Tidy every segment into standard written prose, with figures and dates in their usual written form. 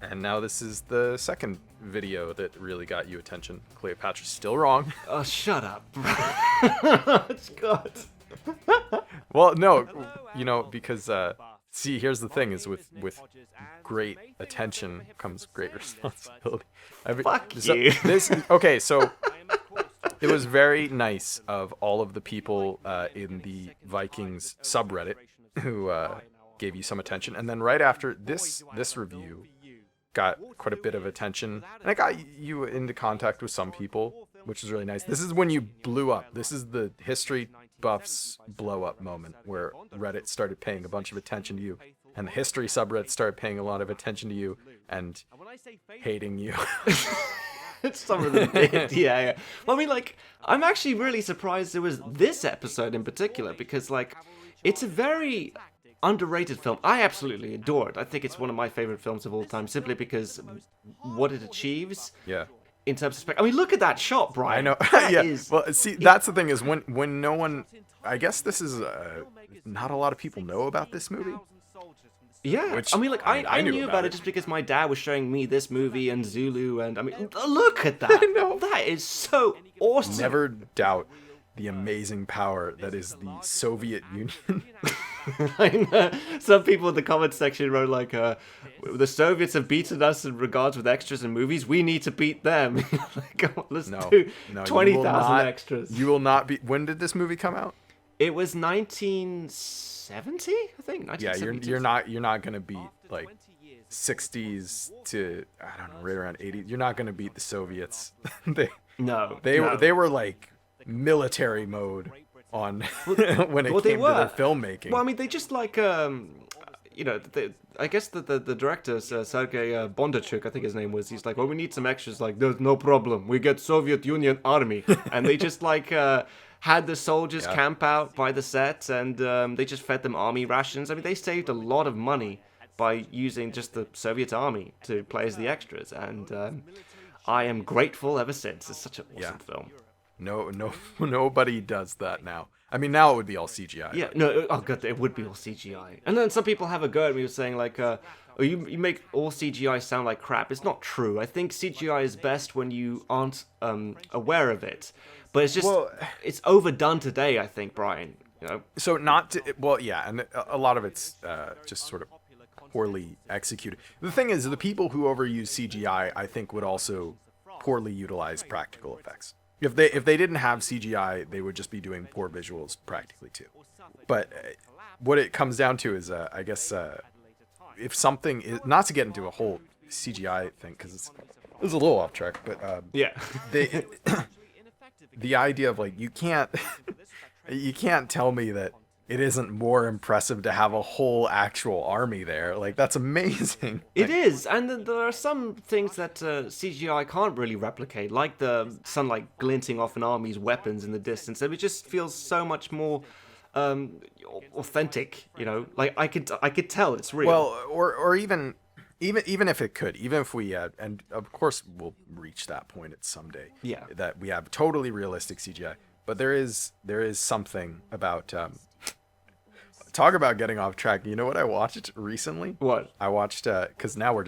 And now this is the second video that really got you attention. Cleopatra's still wrong. Oh, shut up. God. Well, no, because see, here's the thing: is with great attention comes great responsibility. Fuck you. Okay, so it was very nice of all of the people in the Vikings subreddit who gave you some attention, and then right after this review got quite a bit of attention, and it got you into contact with some people, which is really nice. This is when you blew up. This is the history buffs blow up moment where Reddit started paying a bunch of attention to you, and the history subreddit started paying a lot of attention to you and hating you. Some of them did, yeah. Well, I mean, like, I'm actually really surprised there was this episode in particular, because, like, it's a very underrated film. I absolutely adore it. I think it's one of my favorite films of all time, simply because what it achieves. Yeah. In terms of spec, I mean, look at that shot, Brian. I know. Yeah. Well, see, that's the thing is when no one, I guess this is not a lot of people know about this movie. Yeah, I mean, like, I knew about it just because my dad was showing me this movie and Zulu, and I mean, look at that. I know. That is so awesome. Never doubt the amazing power that is the Soviet Union. I know. Some people in the comments section wrote, like, the Soviets have beaten us in regards with extras in movies. We need to beat them. Like, come on, let's do 20,000 extras. You will not be. When did this movie come out? It was 1970, I think. Yeah, you're not gonna beat like 60s to, I don't know, right around 80. You're not gonna beat the Soviets. They were like military mode on when it came to their filmmaking. Well, I mean, they just like I guess the director, Sergei Bondarchuk, I think his name was, he's like, well, we need some extras. Like, there's no problem. We get Soviet Union Army. And they just like had the soldiers camp out by the set, and they just fed them army rations. I mean, they saved a lot of money by using just the Soviet army to play as the extras. And I am grateful ever since. It's such an awesome film. Nobody does that now. I mean, now it would be all CGI. Yeah, no, oh god, it would be all CGI. And then some people have a go at me saying, like, you make all CGI sound like crap. It's not true. I think CGI is best when you aren't aware of it. But it's just, it's overdone today, I think, Brian. You know? So and a lot of it's just sort of poorly executed. The thing is, the people who overuse CGI, I think, would also poorly utilize practical effects. If they didn't have CGI, they would just be doing poor visuals practically too. But what it comes down to is, I guess, if something is, not to get into a whole CGI thing, because it's a little off track, but the idea of, like, you can't tell me that it isn't more impressive to have a whole actual army there. Like, that's amazing. It is, and there are some things that CGI can't really replicate, like the sunlight glinting off an army's weapons in the distance. It just feels so much more authentic, you know. Like, I could tell it's real. Well, or even if it could, even if we had, and of course we'll reach that point at someday. Yeah. That we have totally realistic CGI, but there is something about. Talk about getting off track. You know what I watched recently? What? I watched, because now we're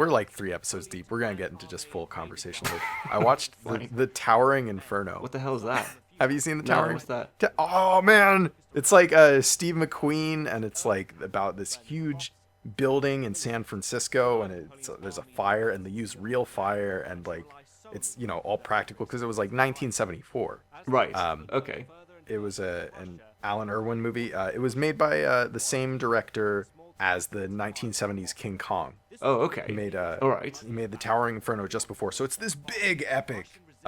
like 3 episodes deep. We're going to get into just full conversation later. I watched the Towering Inferno. What the hell is that? Have you seen the Towering? No, what's that? Oh, man. It's like Steve McQueen, and it's like about this huge building in San Francisco, and there's a fire, and they use real fire, and like it's, you know, all practical, because it was like 1974. Right. Okay. It was an Alan Irwin movie. It was made by the same director as the 1970s King Kong. Oh, okay. He made all right. He made the Towering Inferno just before, so it's this big epic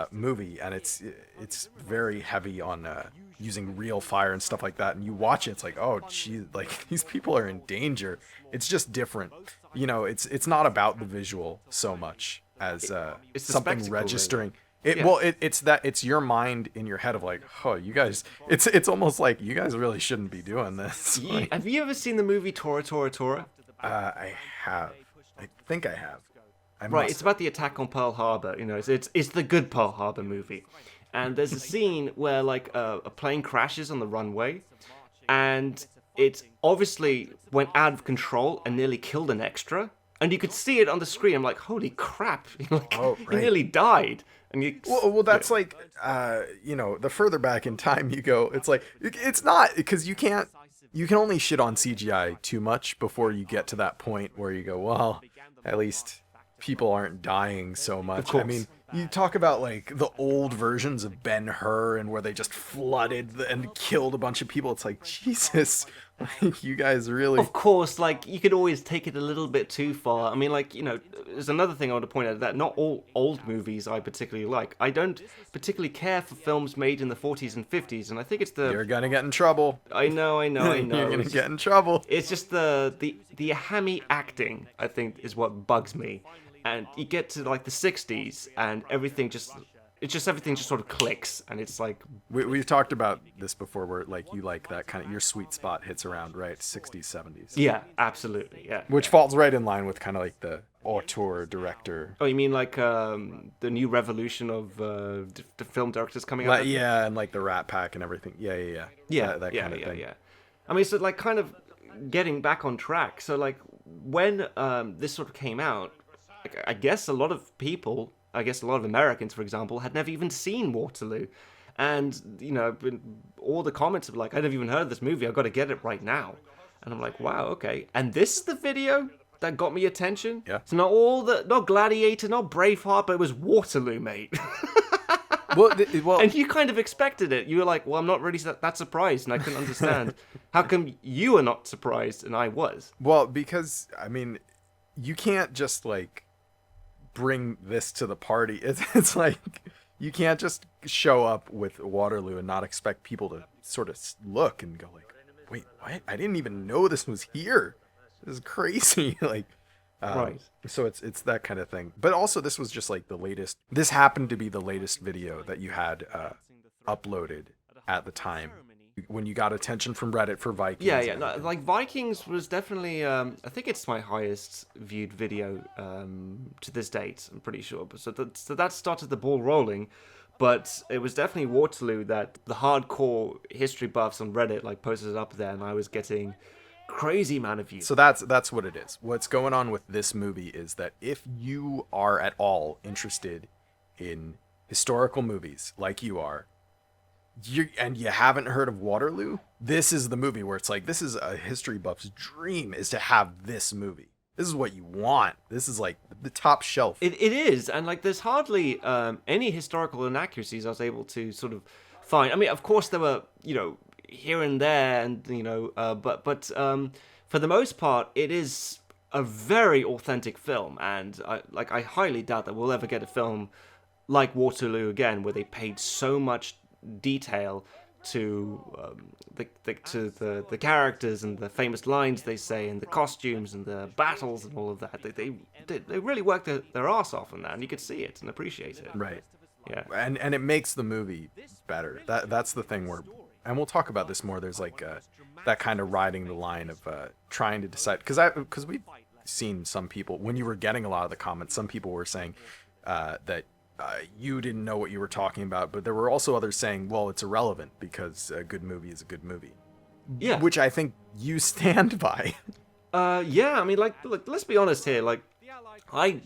movie, and it's very heavy on using real fire and stuff like that. And you watch it, it's like, oh, gee, like these people are in danger. It's just different, you know. It's not about the visual so much as it's something registering. Really. It's your mind in your head of like, oh, you guys, it's almost like you guys really shouldn't be doing this. Like, have you ever seen the movie Tora Tora Tora? I have. I think I have. It's about the attack on Pearl Harbor. You know, it's the good Pearl Harbor movie, and there's a scene where like a plane crashes on the runway, and it obviously went out of control and nearly killed an extra. And you could see it on the screen. I'm like, holy crap! Like, Oh, he right. nearly died. And you, Well, that's like, the further back in time you go, it's like, it's not, because you can only shit on CGI too much before you get to that point where you go, well, at least people aren't dying so much. course. I mean, you talk about like the old versions of Ben-Hur and where they just flooded and killed a bunch of people. It's like, Jesus, like, you guys really... Of course, like, you could always take it a little bit too far. I mean, like, there's another thing I want to point out, that not all old movies I particularly like. I don't particularly care for films made in the 40s and 50s, and I think it's the... You're gonna get in trouble. I know. You're gonna get in trouble. It's just the hammy acting, I think, is what bugs me. And you get to, like, the 60s, and everything just sort of clicks, and it's like... We've talked about this before, where like you like that kind of, your sweet spot hits around, right, 60s, 70s. Yeah, absolutely, yeah. Which falls right in line with kind of like the auteur director. Oh, you mean like the new revolution of the film directors coming out? Yeah, and like the Rat Pack and everything. Yeah. That kind of thing. Yeah. I mean, so like kind of getting back on track. So like when this sort of came out, like, I guess a lot of people, a lot of Americans, for example, had never even seen Waterloo. And, all the comments were like, I never even heard of this movie, I've got to get it right now. And I'm like, wow, okay. And this is the video that got me attention? Yeah. So not Gladiator, not Braveheart, but it was Waterloo, mate. Well, And you kind of expected it. You were like, well, I'm not really that surprised, and I couldn't understand. How come you were not surprised and I was? well, because, I mean, you can't just like bring this to the party. It's like, you can't just show up with Waterloo and not expect people to sort of look and go like, wait, what? I didn't even know this was here. This is crazy. Like, Right. So it's that kind of thing. But also, this was just like the latest. This happened to be the latest video that you had uploaded at the time when you got attention from Reddit for Vikings. Yeah. No, like Vikings was definitely, I think it's my highest viewed video to this date. I'm pretty sure. So that started the ball rolling. But it was definitely Waterloo that the hardcore history buffs on Reddit like posted it up there, and I was getting crazy amount of views. So that's what it is. What's going on with this movie is that if you are at all interested in historical movies like you are, and you haven't heard of Waterloo, this is the movie where it's like, this is a history buff's dream, is to have this movie. This is what you want. This is like the top shelf. It is, and like there's hardly any historical inaccuracies I was able to sort of find. I mean, of course there were, here and there, and but for the most part, it is a very authentic film, and I highly doubt that we'll ever get a film like Waterloo again, where they paid so much detail to the characters and the famous lines they say and the costumes and the battles and all of that. They really worked their ass off on that, and you could see it and appreciate it. Right. Yeah. And it makes the movie better. That's the thing where, and we'll talk about this more. There's like that kind of riding the line of trying to decide, because we've seen some people, when you were getting a lot of the comments, some people were saying that you didn't know what you were talking about, but there were also others saying, well, it's irrelevant because a good movie is a good movie. Yeah. Which I think you stand by. Yeah, I mean, like, look, let's be honest here. Like, I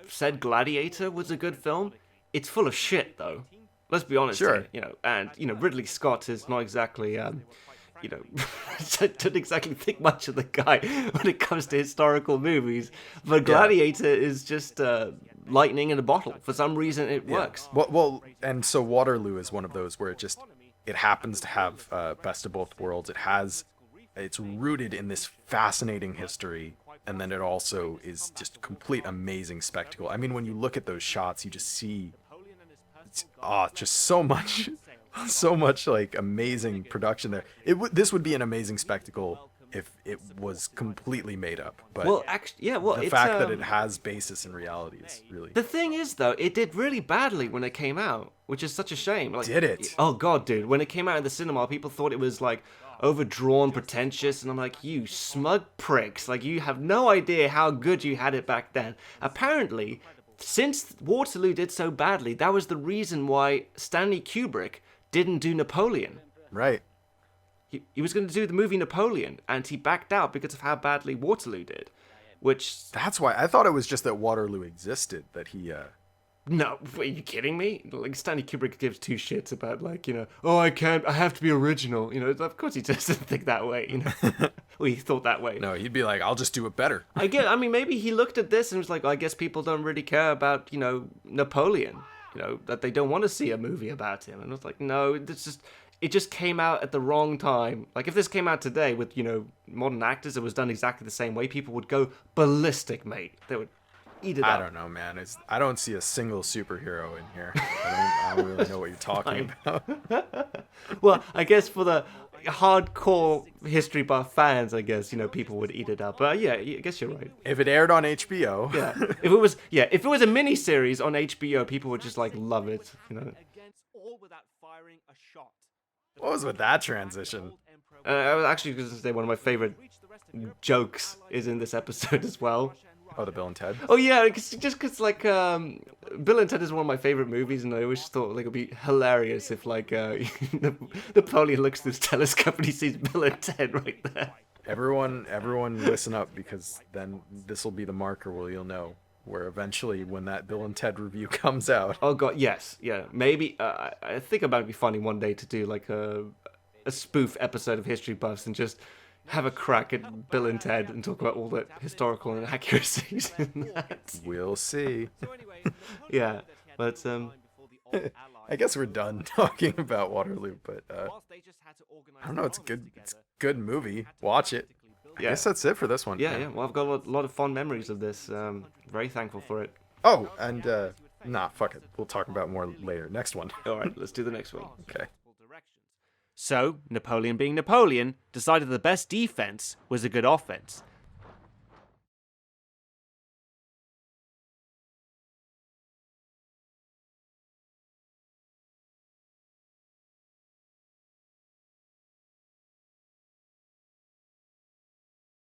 said Gladiator was a good film. It's full of shit, though. Let's be honest Sure. here. And, Ridley Scott is not exactly, don't exactly think much of the guy when it comes to historical movies. But Gladiator is just lightning in a bottle. For some reason, it works. Well, and so Waterloo is one of those where it happens to have best of both worlds. It's rooted in this fascinating history, and then it also is just complete amazing spectacle. I mean, when you look at those shots, you just see just so much like amazing production there. This would be an amazing spectacle if it was completely made up. But the fact that it has basis in reality is really... The thing is, though, it did really badly when it came out, which is such a shame. Like, did it? Oh god, dude! When it came out in the cinema, people thought it was like overdrawn, pretentious, and I'm like, you smug pricks! Like, you have no idea how good you had it back then. Apparently, since Waterloo did so badly, that was the reason why Stanley Kubrick didn't do Napoleon. Right. He was going to do the movie Napoleon, and he backed out because of how badly Waterloo did. which That's why I thought it was just that Waterloo existed. That he. No, are you kidding me? Like, Stanley Kubrick gives two shits about, like, oh, I have to be original. Of course he doesn't think that way, Well, he thought that way. No, he'd be like, I'll just do it better. I mean, maybe he looked at this and was like, I guess people don't really care about, Napoleon, that they don't want to see a movie about him. And I was like, no, it just came out at the wrong time. Like, if this came out today with, modern actors, it was done exactly the same way, people would go ballistic, mate. They would eat it up. I don't know, man. I don't see a single superhero in here. I don't really know what you're talking about. Well, I guess for the hardcore history buff fans, I guess, people would eat it up. But yeah, I guess you're right. If it aired on HBO. Yeah. If it was a mini series on HBO, people would just like love it, What was with that transition? I was actually going to say one of my favorite jokes is in this episode as well. Oh, the Bill and Ted? Oh yeah, just because like Bill and Ted is one of my favorite movies, and I always thought like it'd be hilarious if like Napoleon looks through his telescope and he sees Bill and Ted right there. Everyone listen up, because then this will be the marker where you'll know where eventually when that Bill and Ted review comes out. Oh god, yes, yeah, maybe I think it might be funny one day to do like a spoof episode of History Buffs and just have a crack at Bill and Ted and talk about all the historical inaccuracies in that. We'll see. Yeah, but I guess we're done talking about Waterloo, but I don't know. It's a good movie. Watch it. I guess that's it for this one. Yeah. Well, I've got a lot of fond memories of this. Very thankful for it. Oh, and fuck it. We'll talk about more later. Next one. All right, let's do the next one. Okay. So, Napoleon being Napoleon, decided the best defense was a good offense.